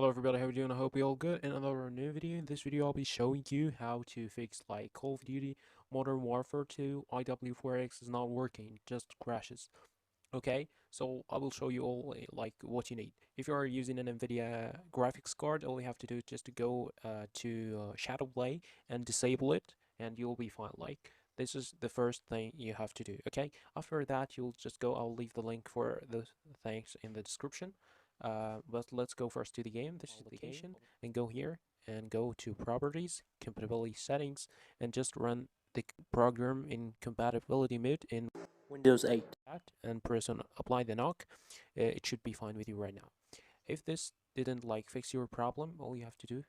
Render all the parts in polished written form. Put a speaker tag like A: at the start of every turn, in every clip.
A: Hello everybody, how are you doing? I hope you're all good. In another new video. In this video I'll be showing you how to fix like Call of Duty Modern Warfare 2 IW4X is not working, it just crashes. Okay, so I will show you all like what you need. If you are using an NVIDIA graphics card, all you have to do is just to go to Shadow Play and disable it, and you'll be fine. Like this is the first thing you have to do. Okay, after that you'll just go. I'll leave the link for the things in the description. But let's go first to the game. This is the application, and go here and go to Properties, Compatibility Settings, and just run the program in compatibility mode in Windows 8 and press on apply the knock. It should be fine with you right now. If this didn't like fix your problem, all you have to do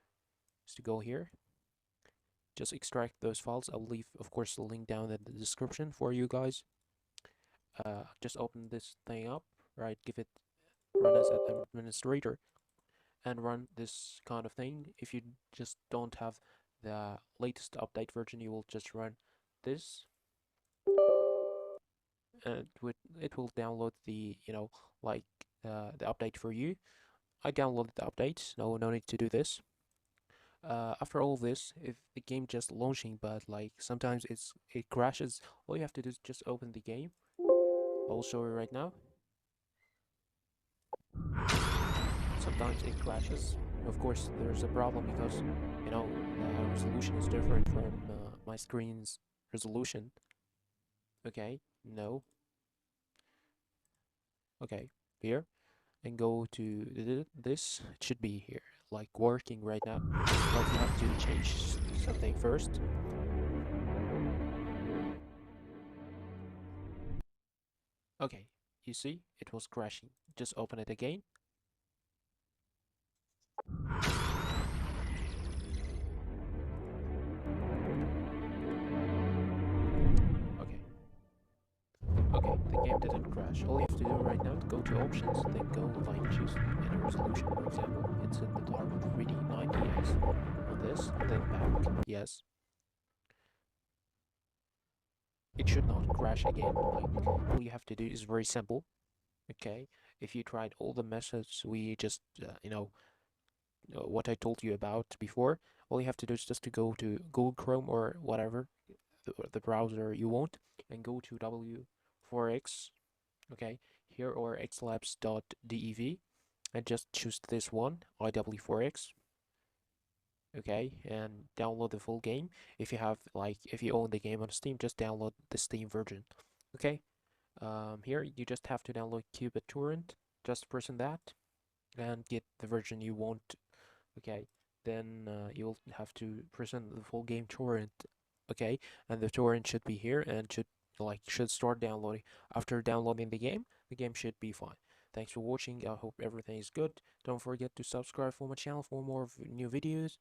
A: is to go here, just extract those files. I'll leave of course the link down in the description for you guys. Just open this thing up, right, give it run as an administrator and run this kind of thing. If you just don't have the latest update version, you will just run this, and it will download the like the update for you. I downloaded the update. No need to do this. After all this, if the game just launching but like sometimes it crashes, all you have to do is just open the game. I will show you right now. Sometimes it crashes. Of course there's a problem because the resolution is different from my screen's resolution. Okay, no. Okay, here, and go to this. It should be here, like working right now, but you have to change something first. Okay, you see it was crashing. Just open it again. Okay, the game didn't crash. All you have to do right now is go to options, then go like choose any resolution. For example, it's in the dark 3D 90x on this, then back. Yes. It should not crash again. Like all you have to do is very simple. Okay, if you tried all the methods we just what I told you about before, all you have to do is just to go to Google Chrome or whatever the browser you want, and go to W4X, okay, here, or xlabs.dev, and just choose this one, IW4X, okay, and download the full game. If you have if you own the game on Steam, just download the Steam version. Okay, here you just have to download QBitTorrent. Just press on that and get the version you want. Okay, then you'll have to present the full game torrent. Okay, and the torrent should be here and should start downloading. After downloading the game should be fine. Thanks for watching. I hope everything is good. Don't forget to subscribe for my channel for more new videos.